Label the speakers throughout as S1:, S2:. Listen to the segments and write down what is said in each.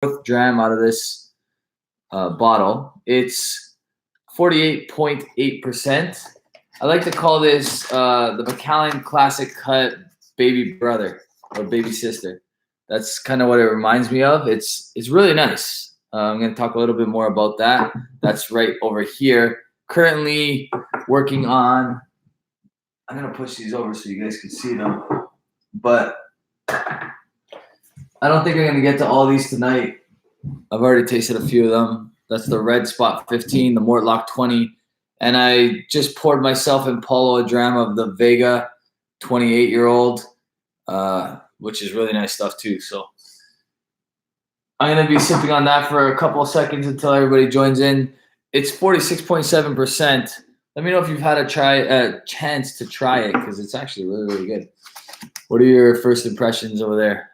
S1: 4th dram out of this bottle. It's 48.8%. I like to call this the Macallan Classic Cut Baby Brother or Baby Sister. That's kind of what it reminds me of. It's really nice. I'm going to talk a little bit more about that. That's right over here. Currently working on. I'm going to push these over so you guys can see them. But I don't think I'm going to get to all these tonight. I've already tasted a few of them. That's the Red Spot 15, the Mortlock 20. And I just poured myself and Paulo a dram of the Vega 28-year-old, which is really nice stuff too. So I'm going to be sipping on that for a couple of seconds until everybody joins in. It's 46.7%. Let me know if you've had a chance to try it because it's actually really, really good. What are your first impressions over there?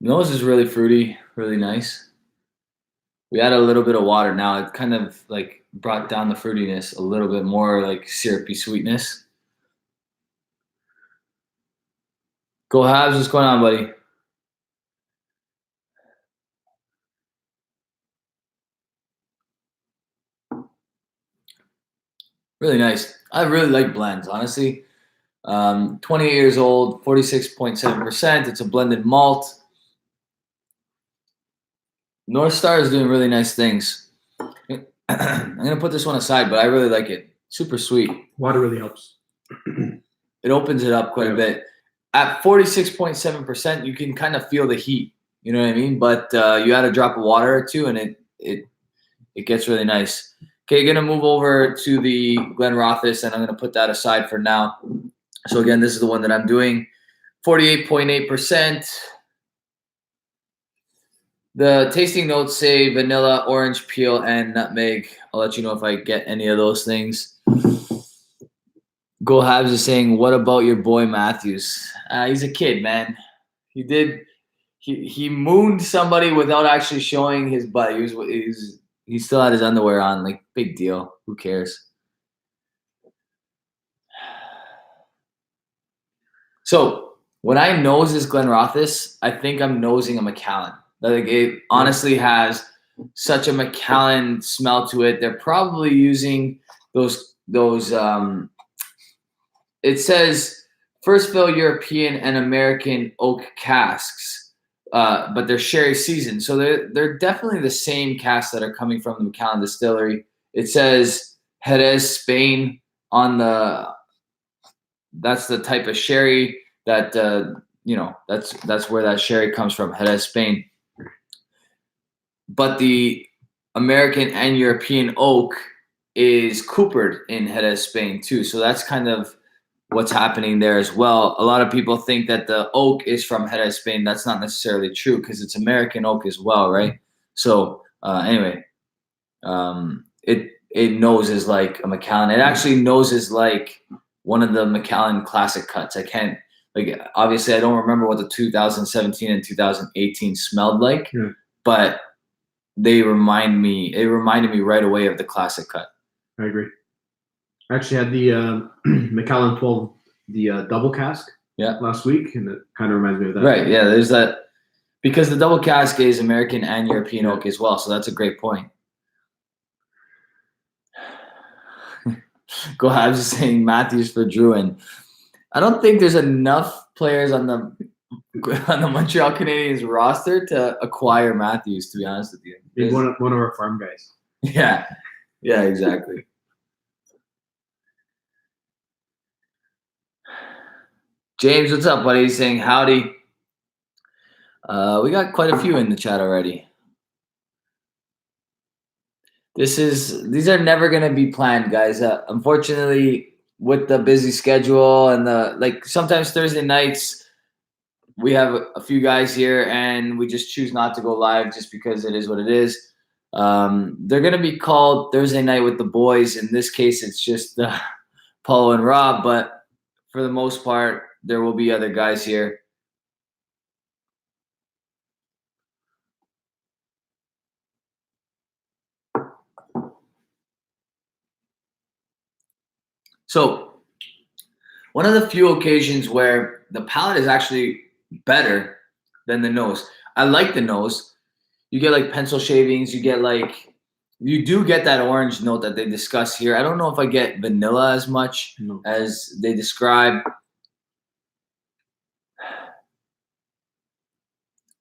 S1: Nose is really fruity, really nice. We add a little bit of water now. It kind of like brought down the fruitiness a little bit more, like syrupy sweetness. Go Habs, what's going on, buddy? Really nice. I really like blends, honestly. 28 years old, 46.7%. It's a blended malt. North Star is doing really nice things. I'm going to put this one aside, but I really like it. Super sweet.
S2: Water really helps.
S1: It opens it up quite a bit. At 46.7%, you can kind of feel the heat. You know what I mean? But you add a drop of water or two, and it gets really nice. Okay, going to move over to the Glenrothes, and I'm going to put that aside for now. So again, this is the one that I'm doing. 48.8%. The tasting notes say vanilla, orange peel, and nutmeg. I'll let you know if I get any of those things. Go Habs is saying, what about your boy Matthews? He's a kid, man. He mooned somebody without actually showing his butt. He still had his underwear on. Like, big deal. Who cares? So when I nose this Glenrothes, I think I'm nosing a Macallan. Like, it honestly has such a Macallan smell to it. They're probably using those it says first fill European and American oak casks, but they're sherry seasoned. So they're definitely the same casks that are coming from the Macallan distillery. It says Jerez, Spain on that's the type of sherry that that's where that sherry comes from, Jerez, Spain. But the American and European oak is coopered in Jerez, Spain too. So that's kind of what's happening there as well. A lot of people think that the oak is from Jerez, Spain. That's not necessarily true because it's American oak as well, right? So anyway, it noses like a Macallan. It actually noses like one of the Macallan classic cuts. I can't, like, obviously I don't remember what the 2017 and 2018 smelled like, but it reminded me right away of the classic cut.
S2: I agree. I actually had the Macallan 12, the double cask last week, and it kind of reminds me of that.
S1: Right, yeah, there's that. Because the double cask is American and European oak as well, so that's a great point. Go ahead, I was just saying Matthews for Druin. I don't think there's enough players on the Montreal Canadiens roster to acquire Matthews, to be honest with you.
S2: Maybe one of our farm guys.
S1: Yeah, exactly. James, what's up, buddy? He's saying howdy. We got quite a few in the chat already. These are never going to be planned, guys. Unfortunately, with the busy schedule and sometimes Thursday nights, we have a few guys here and we just choose not to go live just because it is what it is. They're going to be called Thursday Night with the Boys. In this case, it's just Paulo and Rob, but for the most part, there will be other guys here. So one of the few occasions where the palate is actually better than the nose. I like the nose. You get like pencil shavings. You do get that orange note that they discuss here. I don't know if I get vanilla as much as they describe.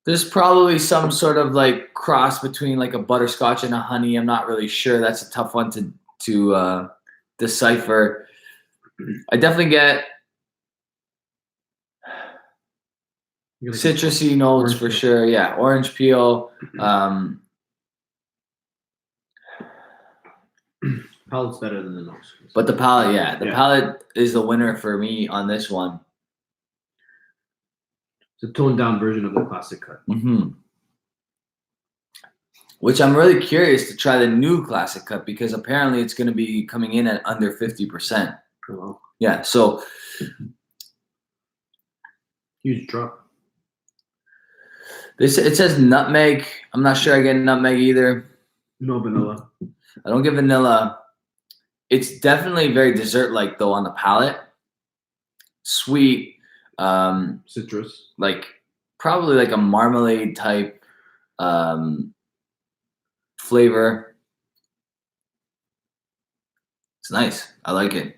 S1: There's probably some sort of like cross between like a butterscotch and a honey. I'm not really sure. That's a tough one to decipher. I definitely get citrusy notes for sure. Yeah, orange peel.
S2: Palate's better than the nose.
S1: But the palate, yeah. The palate is the winner for me on this one.
S2: It's a toned down version of the classic cut.
S1: Mm-hmm. Which I'm really curious to try the new classic cut because apparently it's going to be coming in at under 50%.
S2: Oh, wow.
S1: Yeah, so
S2: huge drop.
S1: It says nutmeg. I'm not sure I get nutmeg either.
S2: No vanilla.
S1: I don't get vanilla. It's definitely very dessert-like though on the palate. Sweet.
S2: Citrus.
S1: Like probably like a marmalade type flavor. It's nice. I like it.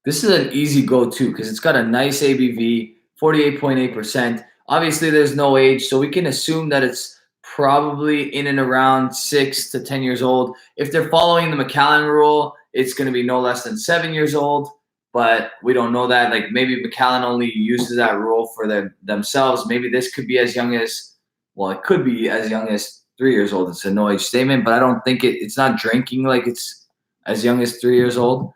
S1: This is an easy go-to because it's got a nice ABV, 48.8%. Obviously, there's no age, so we can assume that it's probably in and around 6 to 10 years old. If they're following the Macallan rule, it's going to be no less than 7 years old, but we don't know that. Like maybe Macallan only uses that rule for themselves. Maybe this could be as young as, well, it could be as young as 3 years old. It's a no age statement, but I don't think it's not drinking like it's as young as 3 years old.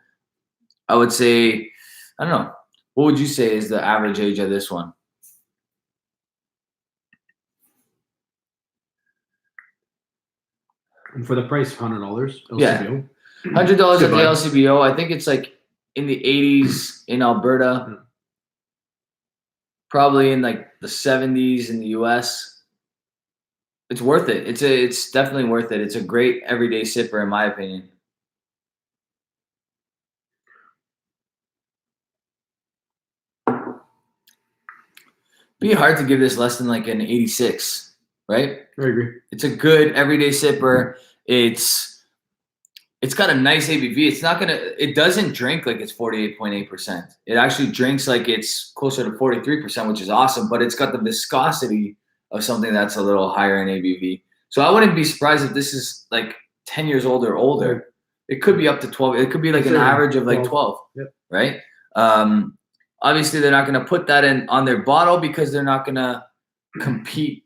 S1: I would say, I don't know. What would you say is the average age of this one?
S2: And for the price, $100 LCBO.
S1: Yeah, $100 at the LCBO. I think it's like in the 80s in Alberta, probably in like the 70s in the US. It's worth it. It's definitely worth it. It's a great everyday sipper, in my opinion. Be hard to give this less than like an 86, right?
S2: I agree.
S1: It's a good everyday sipper. It's got a nice ABV. It doesn't drink like it's 48.8%. It actually drinks like it's closer to 43%, which is awesome, but it's got the viscosity of something that's a little higher in ABV. So I wouldn't be surprised if this is like 10 years old or older. It could be up to 12. It could be like an average of like 12, right? Obviously, they're not going to put that on their bottle because they're not going to compete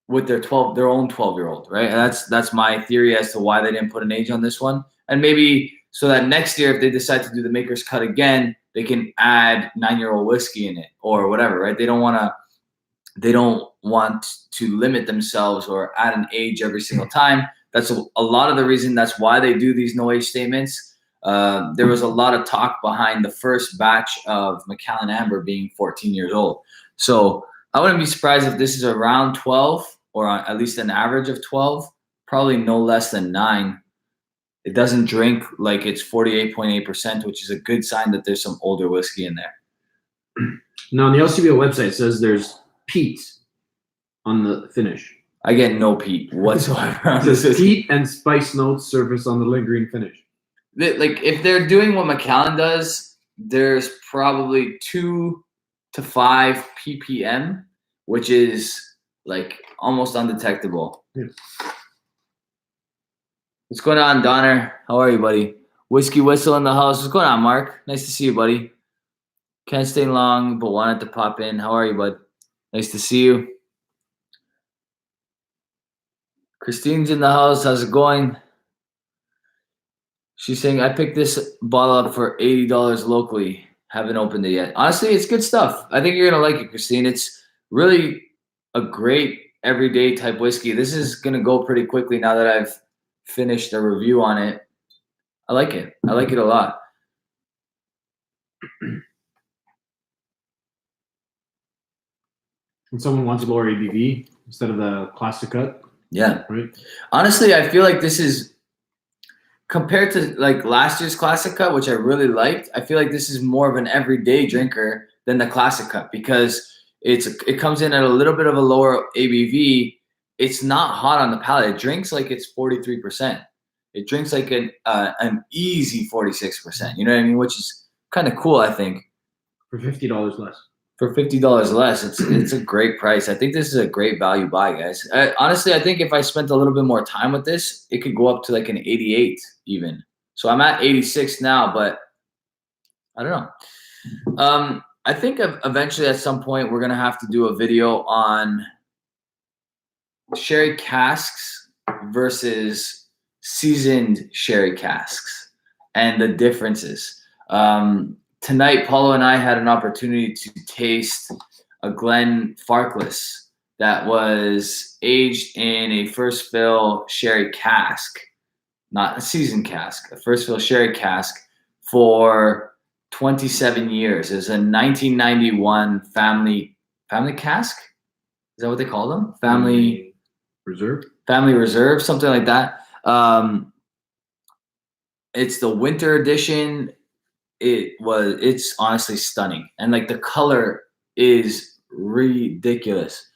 S1: with their own 12-year-old, right? And that's my theory as to why they didn't put an age on this one. And maybe so that next year, if they decide to do the maker's cut again, they can add 9-year-old whiskey in it or whatever, right? They don't want to limit themselves or add an age every single time. That's a lot of the reason. That's why they do these no age statements. There was a lot of talk behind the first batch of Macallan Amber being 14 years old. So I wouldn't be surprised if this is around 12 or at least an average of 12, probably no less than 9. It doesn't drink like it's 48.8%, which is a good sign that there's some older whiskey in there.
S2: Now, on the LCBO website, it says there's peat on the finish.
S1: I get no peat whatsoever.
S2: It says peat and spice notes surface on the lingering finish.
S1: Like if they're doing what Macallan does, there's probably 2 to 5 ppm, which is like almost undetectable.
S2: Yes.
S1: What's going on, Donner? How are you, buddy? Whiskey Whistle in the house. What's going on, Mark? Nice to see you, buddy. Can't stay long, but wanted to pop in. How are you, bud? Nice to see you. Christine's in the house. How's it going? She's saying, I picked this bottle up for $80 locally. Haven't opened it yet. Honestly, it's good stuff. I think you're going to like it, Christine. It's really a great everyday type whiskey. This is going to go pretty quickly now that I've finished a review on it. I like it. I like it a lot.
S2: And someone wants lower ABV instead of the classic cut.
S1: Yeah.
S2: Right.
S1: Honestly, I feel like this is compared to like last year's classic cut, which I really liked, I feel like this is more of an everyday drinker than the classic cut because it comes in at a little bit of a lower ABV. It's not hot on the palate. It drinks like it's 43%. It drinks like an easy 46%. You know what I mean? Which is kind of cool, I think.
S2: For $50 less.
S1: For $50 less, it's a great price. I think this is a great value buy, guys. Honestly, I think if I spent a little bit more time with this, it could go up to like an 88 even. So I'm at 86 now, but I don't know. I think eventually at some point we're gonna have to do a video on sherry casks versus seasoned sherry casks and the differences. Tonight, Paulo and I had an opportunity to taste a Glenfarclas that was aged in a first fill sherry cask, not a seasoned cask, a first fill sherry cask for 27 years. It was a 1991 family cask. Is that what they call them? Family Reserve, something like that. It's the winter edition. It's honestly stunning, and like the color is ridiculous.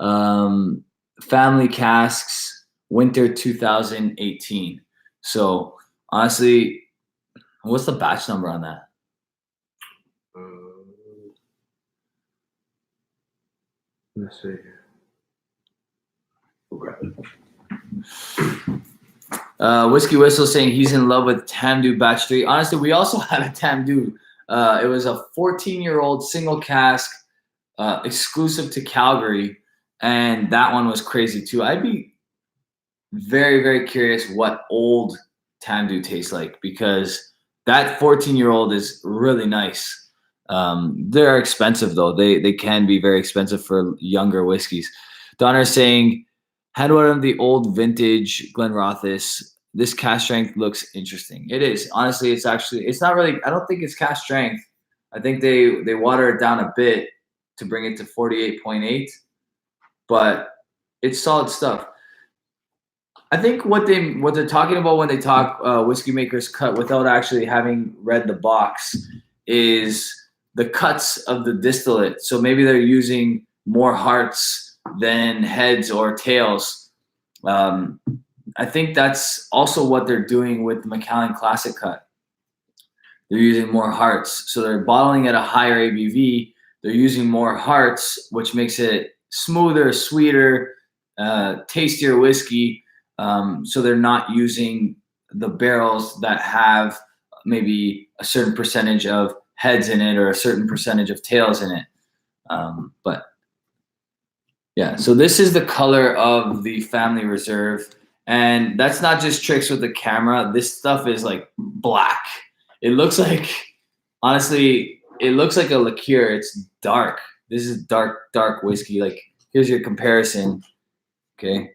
S1: Family casks, winter 2018. So honestly, what's the batch number on that?
S2: Let's see.
S1: Whiskey Whistle saying he's in love with Tamdu Batch 3. Honestly, we also had a Tamdu. It was a 14-year-old single cask, exclusive to Calgary, and that one was crazy too. I'd be very, very curious what old Tamdu tastes like because that 14-year-old is really nice. They're expensive though. They can be very expensive for younger whiskeys. Donner saying, had one of the old vintage Glenrothes. This cask strength looks interesting. It is. Honestly, it's not really, I don't think it's cask strength. I think they water it down a bit to bring it to 48.8, but it's solid stuff. I think what they're talking about when they talk Whiskey Maker's Cut without actually having read the box is the cuts of the distillate. So maybe they're using more hearts than heads or tails. I think that's also what they're doing with the Macallan Classic Cut. They're using more hearts. So they're bottling at a higher ABV. They're using more hearts, which makes it smoother, sweeter, tastier whiskey. So they're not using the barrels that have maybe a certain percentage of heads in it or a certain percentage of tails in it. But yeah, so this is the color of the Family Reserve. And that's not just tricks with the camera. This stuff is like black. It looks like, honestly, it looks like a liqueur. It's dark. This is dark whiskey. Like, here's your comparison. Okay.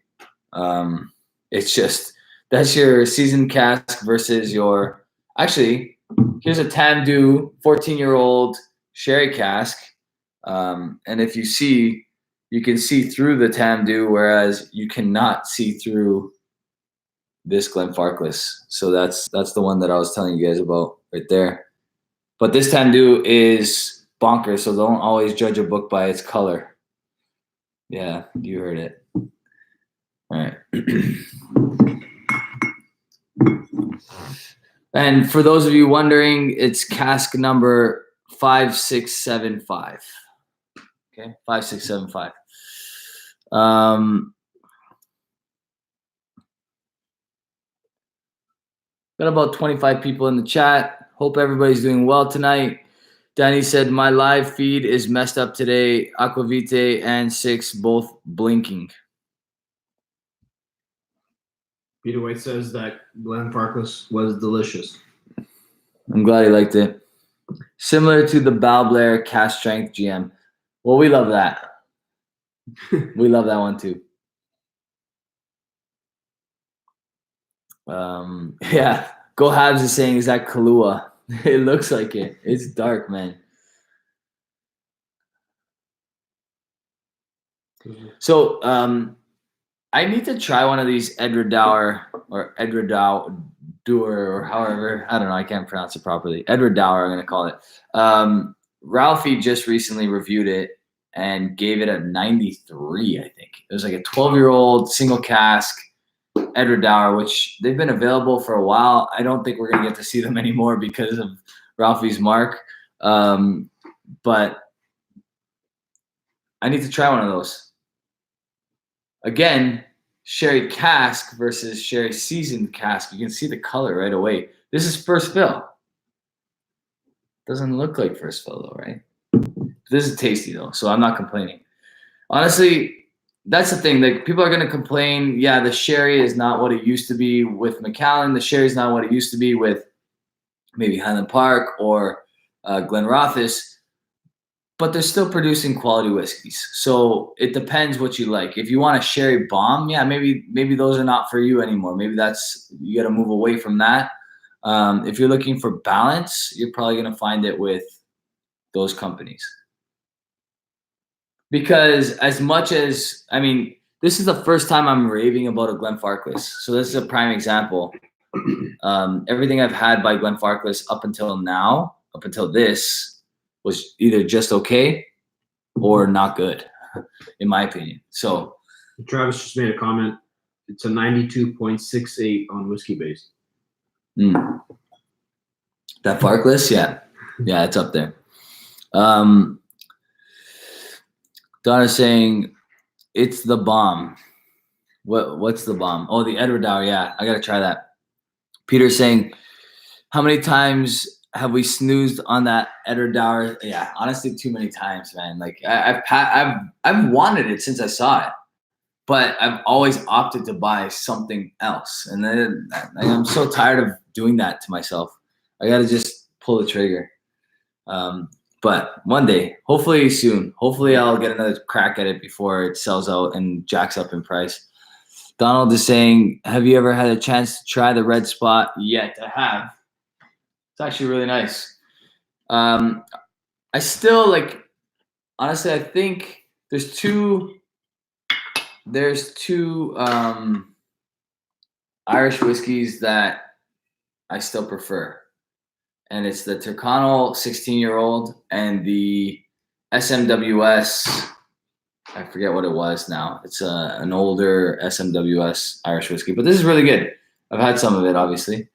S1: It's just, that's your seasoned cask versus your, actually, here's a Tamdu 14-year-old sherry cask. And if you see, you can see through the Tamdu, whereas you cannot see through this Glenfarclas. So that's the one that I was telling you guys about right there. But this Tamdu is bonkers, so don't always judge a book by its color. Yeah, you heard it. All right. And for those of you wondering, it's cask number 5675. Okay, 5675. Got about 25 people in the chat. Hope everybody's doing well tonight. Danny said, my live feed is messed up today. Aquavite and Six both blinking.
S2: Peter White says that Glenfarclas was delicious.
S1: I'm glad he liked it. Similar to the Balblair Cast Strength GM. Well, we love that. We love that one too. Yeah, Go Habs is saying, is that Kahlua? It looks like it. It's dark, man. So I need to try one of these Edredauer Doer, or however, I don't know, I can't pronounce it properly. Edward Dower, I'm going to call it. Ralphie just recently reviewed it and gave it a 93, I think. It was like a 12-year-old single cask Edward Dower, which they've been available for a while. I don't think we're going to get to see them anymore because of Ralphie's mark. But I need to try one of those. Again, sherry cask versus sherry seasoned cask. You can see the color right away. This is first fill. Doesn't look like first fill though, right? This is tasty though, so I'm not complaining. Honestly, that's the thing. Like, people are gonna complain. Yeah, the sherry is not what it used to be with Macallan. The sherry is not what it used to be with maybe Highland Park or Glenrothes. But they're still producing quality whiskeys. So it depends what you like. If you want a sherry bomb, yeah, maybe those are not for you anymore. Maybe you got to move away from that. If you're looking for balance, you're probably going to find it with those companies. Because as much as, I mean, this is the first time I'm raving about a Glenfarclas. So this is a prime example. Everything I've had by Glenfarclas up until now, up until this, was either just okay or not good, in my opinion. So
S2: Travis just made a comment. It's a 92.68 on whiskey base.
S1: That Farkless, yeah, it's up there. Donna's saying it's the bomb. What's the bomb? Oh, the Edward Dower. Yeah, I gotta try that. Peter's saying, how many times have we snoozed on that Edward Dower? Yeah, honestly, too many times, man. Like, I've wanted it since I saw it, but I've always opted to buy something else, and then I'm so tired of doing that to myself. I gotta just pull the trigger. But one day, hopefully soon, hopefully I'll get another crack at it before it sells out and jacks up in price. Donald is saying, have you ever had a chance to try the Red Spot yet? I have. It's actually really nice. I still honestly, I think there's two Irish whiskeys that I still prefer. And it's the Tyrconnell 16-year-old and the SMWS. I forget what it was now. It's an older SMWS Irish whiskey, but this is really good. I've had some of it, obviously.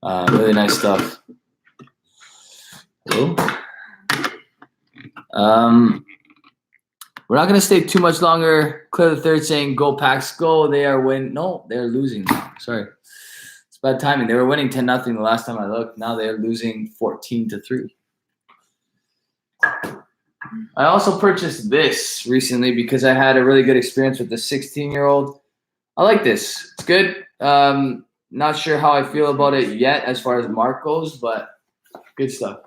S1: Really nice stuff. Hello. We're not going to stay too much longer. Claire the Third saying, "Go Packs, go!" They are winning. No, they're losing now. Sorry, it's bad timing. They were winning 10-0 the last time I looked. Now they're losing 14-3. I also purchased this recently because I had a really good experience with the 16-year-old. I like this. It's good. Not sure how I feel about it yet as far as mark goes, but good stuff.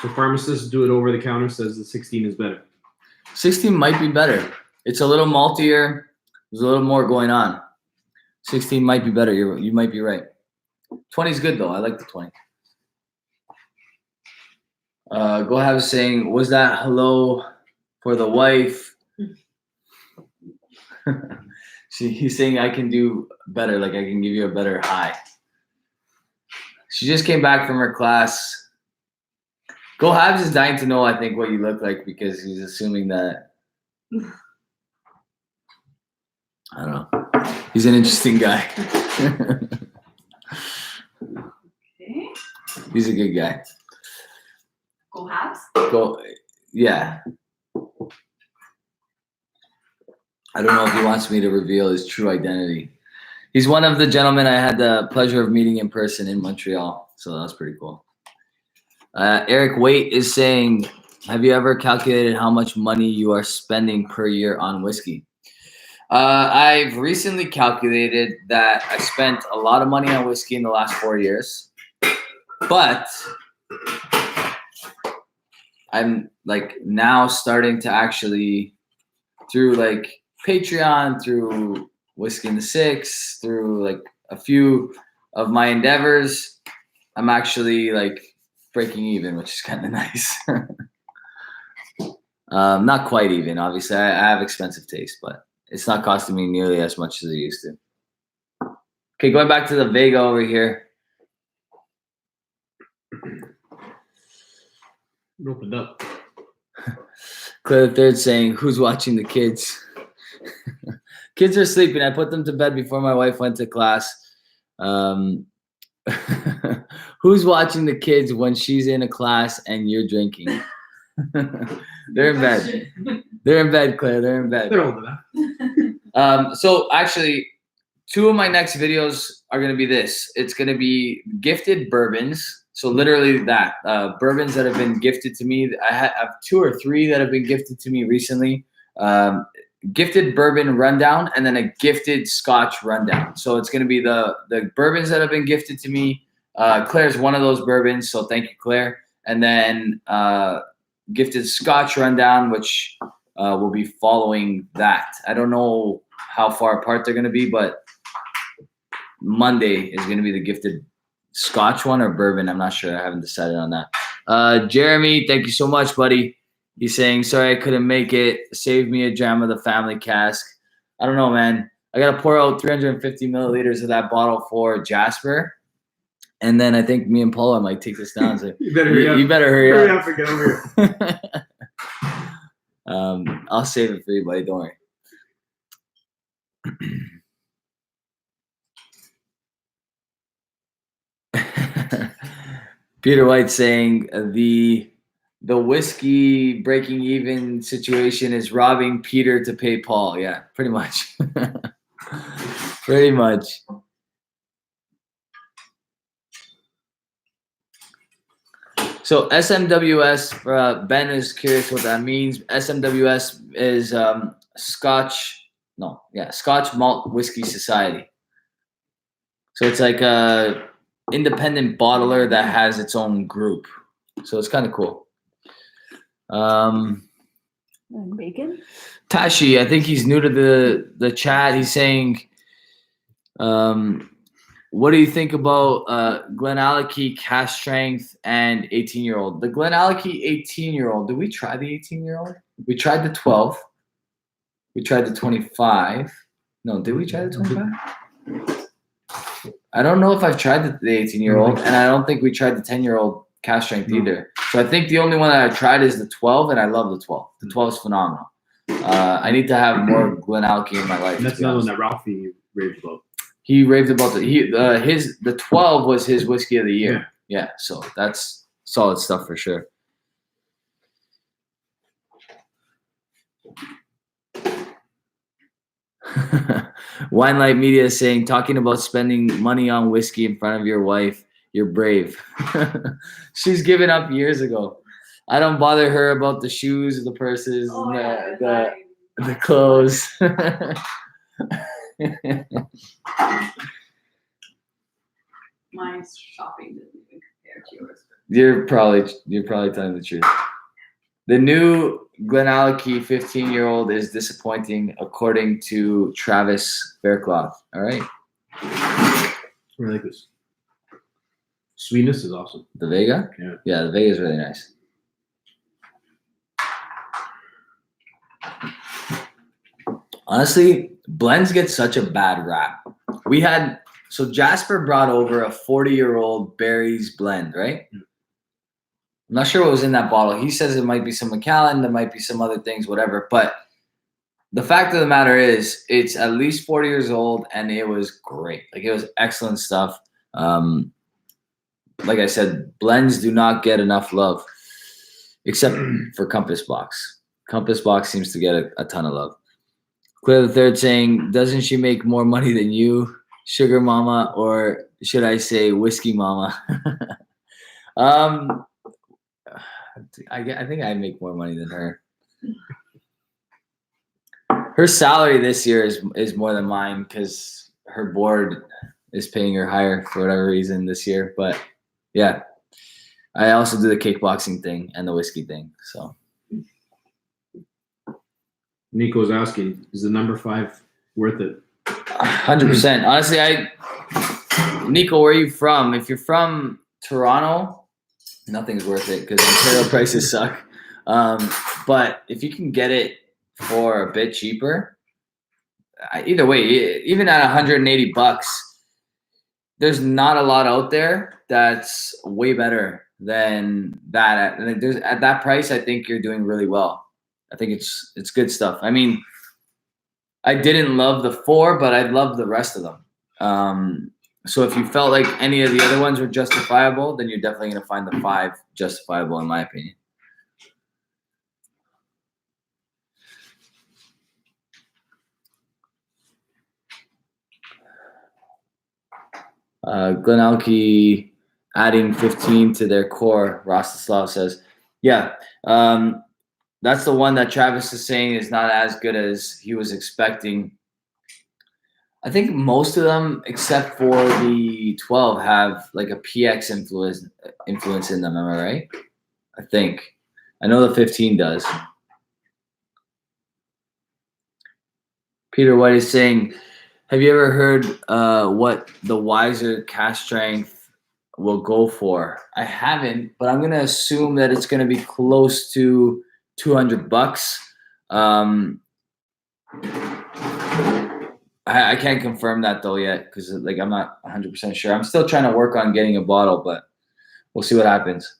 S2: So pharmacists do it over the counter, says the 16 is better.
S1: 16 might be better. It's a little maltier. There's a little more going on. 16 might be better. You might be right. 20 is good though. I like the 20. Go have saying, was that hello for the wife? He's saying I can do better. Like, I can give you a better high. She just came back from her class. Go Habs is dying to know, I think, what you look like because he's assuming that. I don't know. He's an interesting guy.
S3: Okay.
S1: He's a good guy.
S3: Go Habs?
S1: Go, yeah. I don't know if he wants me to reveal his true identity. He's one of the gentlemen I had the pleasure of meeting in person in Montreal, so that was pretty cool. Eric Waite is saying, have you ever calculated how much money you are spending per year on whiskey? I've recently calculated that I spent a lot of money on whiskey in the last 4 years, but I'm now starting to actually, through Patreon, through Whiskey in the Six, through a few of my endeavors, I'm actually breaking even, which is kind of nice. Not quite even. Obviously, I have expensive taste, but it's not costing me nearly as much as it used to. Okay, going back to the Vega over here.
S2: It opened up.
S1: Claire the Third saying, "Who's watching the kids?" Kids are sleeping. I put them to bed before my wife went to class. Who's watching the kids when she's in a class and you're drinking? They're in bed. They're in bed, Claire. They're in bed.
S2: They're old enough.
S1: So actually, 2 of my next videos are going to be this. It's going to be gifted bourbons. So literally that. Bourbons that have been gifted to me. I have 2 or 3 that have been gifted to me recently. Gifted bourbon rundown and then a gifted Scotch rundown. So it's going to be the bourbons that have been gifted to me. Claire's one of those bourbons, so thank you, Claire. And then gifted Scotch rundown, which will be following that. I don't know how far apart they're going to be, but Monday is going to be the gifted Scotch one or bourbon. I'm not sure. I haven't decided on that. Jeremy, thank you so much, buddy. He's saying, sorry, I couldn't make it. Save me a dram of the family cask. I don't know, man. I got to pour out 350 milliliters of that bottle for Jasper. And then I think me and Paula might take this down. So
S2: You better hurry up.
S1: You better hurry
S2: Hurry
S1: up.
S2: up and get over here.
S1: I'll save it for you, buddy. Don't worry. Peter White saying the whiskey breaking even situation is robbing Peter to pay Paul. Yeah, pretty much. Pretty much. So SMWS, Ben is curious what that means. SMWS is Scotch Malt Whiskey Society. So it's like a independent bottler that has its own group. So it's kind of cool.
S3: Bacon?
S1: Tashi, I think he's new to the chat. He's saying, what do you think about Glenallachie cask strength and 18-year-old? The Glenallachie 18-year-old, did we try the 18-year-old? We tried the 12. We tried the 25. No, did we try the 25? I don't know if I've tried the 18-year-old, and I don't think we tried the 10-year-old cask strength either. So I think the only one that I tried is the 12, and I love the 12. The 12 is phenomenal. I need to have more Glenallachie in my life.
S2: That's another one that Ralphie raved about.
S1: He raved about the 12 was his whiskey of the year. Yeah, so that's solid stuff for sure. Wine Light Media is saying, talking about spending money on whiskey in front of your wife, you're brave. She's given up years ago. I don't bother her about the shoes, the purses, the clothes.
S3: My shopping doesn't even compare to yours.
S1: You're probably telling the truth. The new Glenallachie 15-year-old is disappointing, according to Travis Faircloth. All right.
S2: I like this. Sweetness is awesome.
S1: The Vega? Yeah, the Vega is really nice. Honestly, blends get such a bad rap. So Jasper brought over a 40-year-old Berries blend, right? I'm not sure what was in that bottle. He says it might be some Macallan, there might be some other things, whatever. But the fact of the matter is, it's at least 40 years old, and it was great. Like, it was excellent stuff. Like I said, blends do not get enough love, except for Compass Box. Compass Box seems to get a ton of love. Claire the Third saying, doesn't she make more money than you, Sugar Mama, or should I say Whiskey Mama? I think I make more money than her. Her salary this year is more than mine because her board is paying her higher for whatever reason this year. But yeah, I also do the kickboxing thing and the whiskey thing. So
S2: Nico's asking, is the number 5 worth it?
S1: 100%. Honestly, Nico, where are you from? If you're from Toronto, nothing's worth it because Ontario prices suck. But if you can get it for a bit cheaper, either way, even at $180, there's not a lot out there that's way better than that. At that price, I think you're doing really well. I think it's good stuff. I mean, I didn't love the 4, but I love the rest of them. So if you felt like any of the other ones were justifiable, then you're definitely going to find the 5 justifiable, in my opinion. Glenalki adding 15 to their core, Rostislav says. Yeah, that's the one that Travis is saying is not as good as he was expecting. I think most of them, except for the 12, have like a PX influence in them. Am I right? I think. I know the 15 does. Peter White is saying, have you ever heard what the Wiser cash strength will go for? I haven't, but I'm going to assume that it's going to be close to $200. I can't confirm that though yet because like I'm not 100% sure. I'm still trying to work on getting a bottle, but we'll see what happens.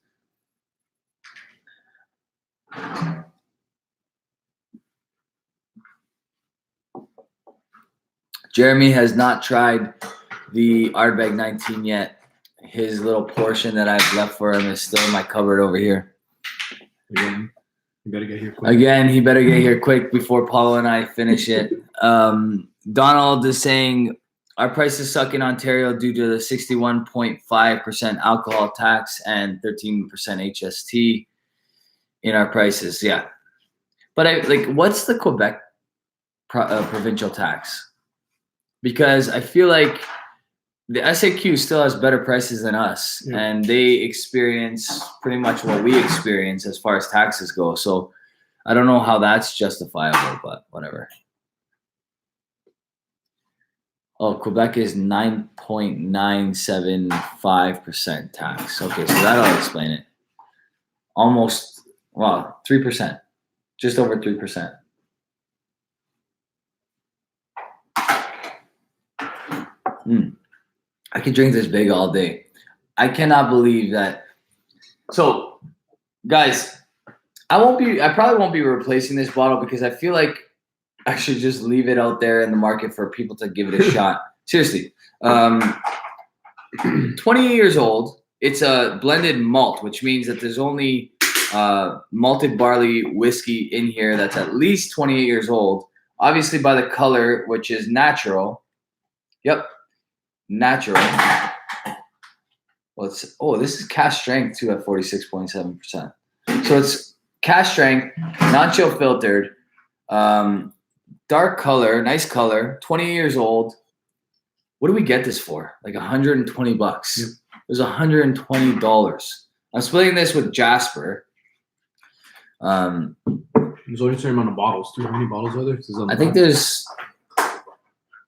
S1: Jeremy has not tried the Ardbeg 19 yet. His little portion that I've left for him is still in my cupboard over here.
S2: Again, you better get here quick.
S1: Again, he better get here quick before Paulo and I finish it. Donald is saying our prices suck in Ontario due to the 61.5% alcohol tax and 13% HST in our prices. Yeah, but what's the Quebec provincial tax? Because I feel like the SAQ still has better prices than us, and they experience pretty much what we experience as far as taxes go. So I don't know how that's justifiable, but whatever. Oh, Quebec is 9.975% tax. Okay, so that'll explain it. Almost, 3%. Just over 3%. I could drink this big all day. I cannot believe that. So, guys, I probably won't be replacing this bottle because I feel like I should just leave it out there in the market for people to give it a shot. Seriously. 20 years old. It's a blended malt, which means that there's only malted barley whiskey in here that's at least 28 years old. Obviously by the color, which is natural. Yep. Natural. Well, this is cask strength too at 46.7%. So it's cask strength, non-chill filtered, dark color, nice color, 20 years old. What do we get this for? Like $120. Yep. It was $120. I'm splitting this with Jasper.
S2: There's only a certain amount of bottles. How many bottles are there?
S1: I think there's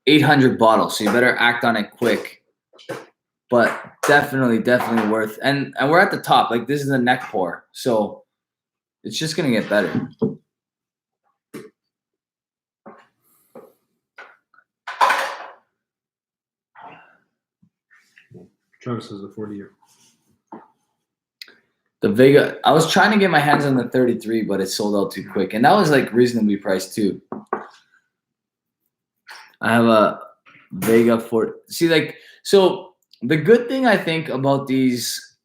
S1: 800 bottles, so you better act on it quick. But definitely worth. And we're at the top. Like this is the neck pour, so it's just gonna get better.
S2: Travis has the 40-year.
S1: The Vega. I was trying to get my hands on the 33, but it sold out too quick, and that was like reasonably priced too. I have a Vega so the good thing I think about these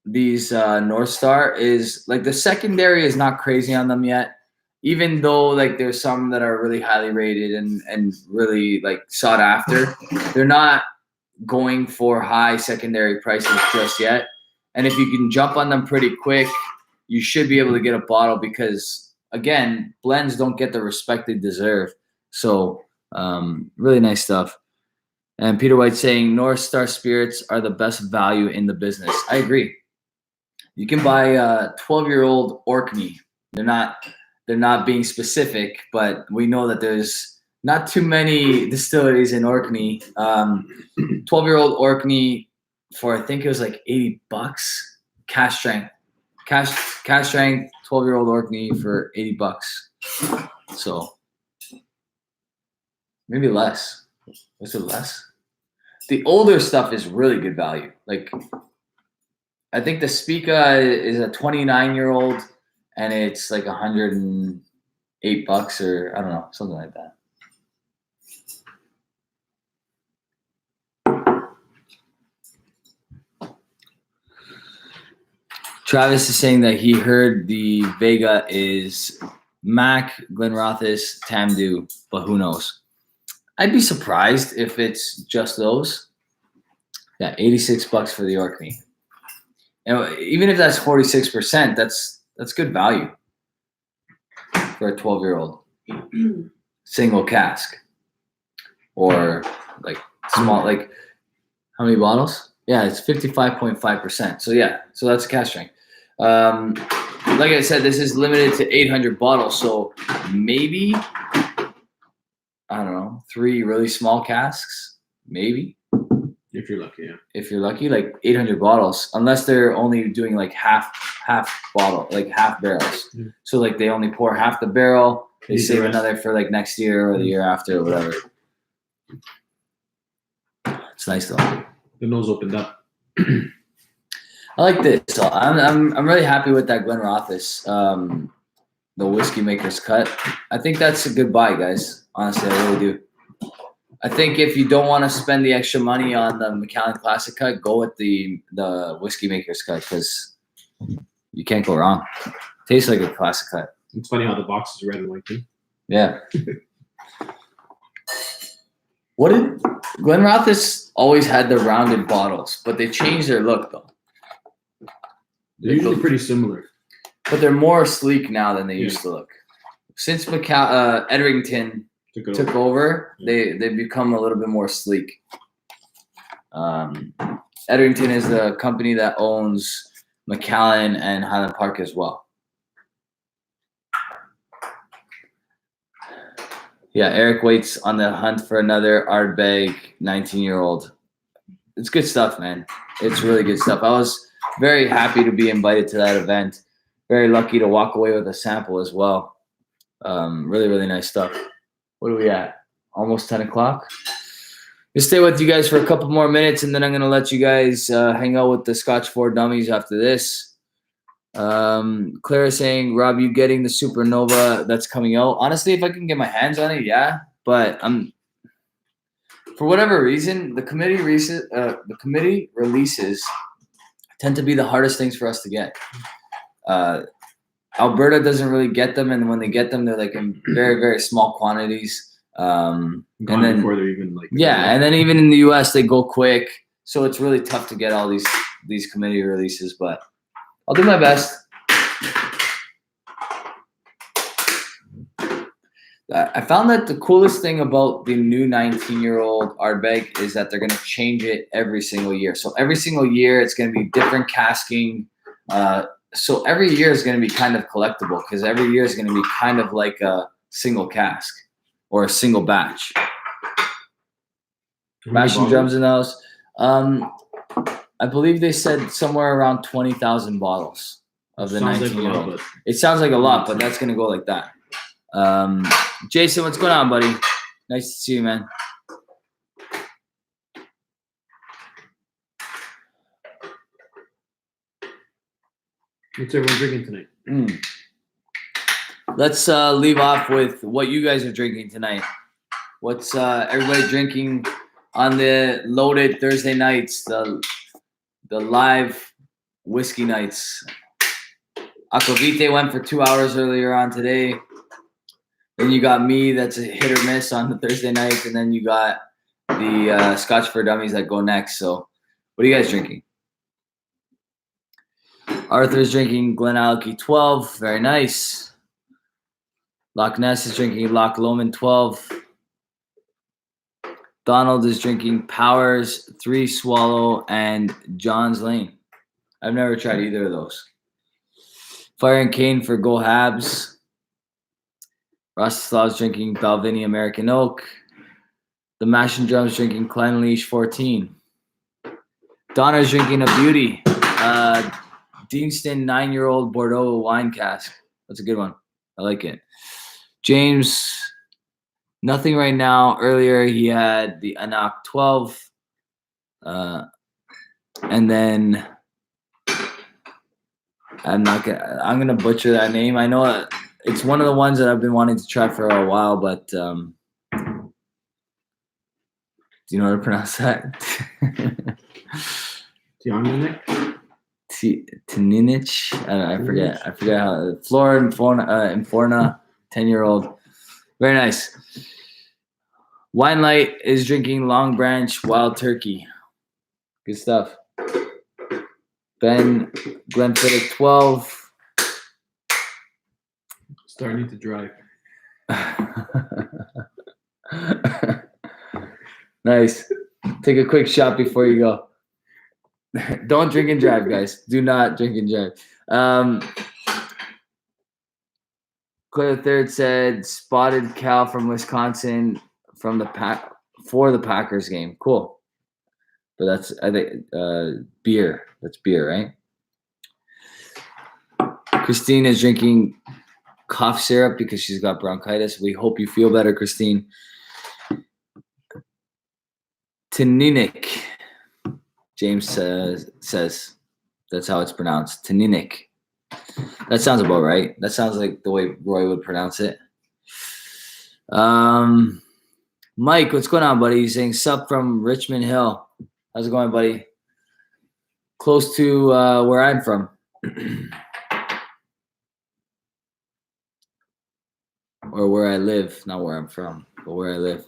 S1: North Star is like the secondary is not crazy on them yet, even though like there's some that are really highly rated and really like sought after. They're not going for high secondary prices just yet. And if you can jump on them pretty quick, you should be able to get a bottle because again, blends don't get the respect they deserve. So really nice stuff. And Peter White saying North Star spirits are the best value in the business. I agree. You can buy a 12-year-old Orkney. They're not being specific, but we know that there's not too many distilleries in Orkney. 12-year-old Orkney for I think it was like $80. Cask strength, 12-year-old Orkney for $80. So maybe less. Was it less? The older stuff is really good value. Like, I think the Spica is a 29-year-old, and it's like $108 or I don't know, something like that. Travis is saying that he heard the Vega is Mac, Glenrothes, Tamdu, but who knows? I'd be surprised if it's just those. Yeah, $86 for the Orkney. And even if that's 46%, that's good value for a 12-year-old single cask, or like small. Like, how many bottles? Yeah, it's 55.5%. So yeah, so that's a cask strength. Like I said, this is limited to 800 bottles. So maybe, I don't know, 3 really small casks, maybe.
S2: If you're lucky, yeah.
S1: If you're lucky, like 800 bottles, unless they're only doing like half bottle, like half barrels.
S2: Yeah.
S1: So like they only pour half the barrel, they
S2: Use
S1: save
S2: the rest.
S1: another for like next year or the year after or whatever. It's nice though.
S2: The nose opened up.
S1: I like this. So I'm really happy with that Glenrothes, the whiskey maker's cut. I think that's a good buy, guys. Honestly, I really do. I think if you don't want to spend the extra money on the Macallan Classic cut, go with the whiskey maker's cut, because you can't go wrong. Tastes like a classic cut.
S2: It's funny how the box is red and white too.
S1: Yeah. What did Glenrothes always had the rounded bottles, but they changed their look though.
S2: They're usually pretty similar.
S1: But they're more sleek now than they used to look. Since Edrington took over, they've become a little bit more sleek. Edrington is the company that owns Macallan and Highland Park as well. Yeah, Eric waits on the hunt for another Ardbeg 19-year-old. It's good stuff, man. It's really good stuff. I was very happy to be invited to that event. Very lucky to walk away with a sample as well. Really, really nice stuff. What are we at? Almost 10 o'clock? I'll stay with you guys for a couple more minutes, and then I'm going to let you guys hang out with the Scotch 4 dummies after this. Claire saying, Rob, you getting the Supernova that's coming out? Honestly, if I can get my hands on it, yeah. But for whatever reason, the committee releases tend to be the hardest things for us to get. Alberta doesn't really get them, and when they get them, they're like in very, very small quantities. And then
S2: before they're even like
S1: and then even in the US they go quick, so it's really tough to get all these committee releases, but I'll do my best. I found that the coolest thing about the new 19-year-old Ardbeg is that they're going to change it every single year. So every single year it's going to be different casking. So every year is going to be kind of collectible, because every year is going to be kind of like a single cask or a single batch. Mashing drums in those. I believe they said somewhere around 20,000 bottles of the 19-year-old.
S2: Like
S1: it sounds like a lot, but that's going to go like that. Jason, what's going on, buddy? Nice to see you, man.
S2: What's everyone drinking tonight?
S1: Let's leave off with what you guys are drinking tonight. What's everybody drinking on the loaded Thursday nights, the live whiskey nights? Aquavite went for 2 hours earlier on today. Then you got me, that's a hit or miss on the Thursday night, and then you got the Scotch for Dummies that go next. So what are you guys drinking? Arthur's drinking Glenallachie 12. Very nice. Loch Ness is drinking Loch Lomond 12. Donald is drinking Powers 3 Swallow and John's Lane. I've never tried either of those. Fire and Cane for Go Habs. Rostislav's drinking Balvenie American Oak. The Mash and Drums drinking Clenleash 14. Donna's drinking a beauty. Deanston 9-year-old Bordeaux wine cask. That's a good one. I like it. James, nothing right now. Earlier he had the Anak 12. And then I'm gonna butcher that name. I know it's one of the ones that I've been wanting to try for a while, but do you know how to pronounce that?
S2: Tianinich?
S1: Tininich? I forget. I forget how. Flora and Forna, 10-year-old. Very nice. Wine Light is drinking Long Branch Wild Turkey. Good stuff. Ben, Glenfiddich 12.
S2: Starting to drive.
S1: Nice. Take a quick shot before you go. Don't drink and drive, guys. Do not drink and drive. Claire III said spotted Cal from Wisconsin from the for the Packers game. Cool. But that's, I think, beer. That's beer, right? Christine is drinking cough syrup because she's got bronchitis. We hope you feel better, Christine. Taninic, James says that's how it's pronounced. Taninic. That sounds about right. That sounds like the way Roy would pronounce it. Mike, what's going on, buddy? He's saying sup from Richmond Hill. How's it going, buddy? Close to where I'm from. Or where I live. Not where I'm from, but where I live.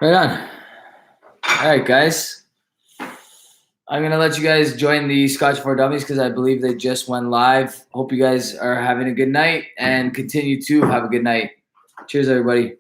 S1: Right on. All right, guys. I'm going to let you guys join the Scotch for Dummies because I believe they just went live. Hope you guys are having a good night and continue to have a good night. Cheers, everybody.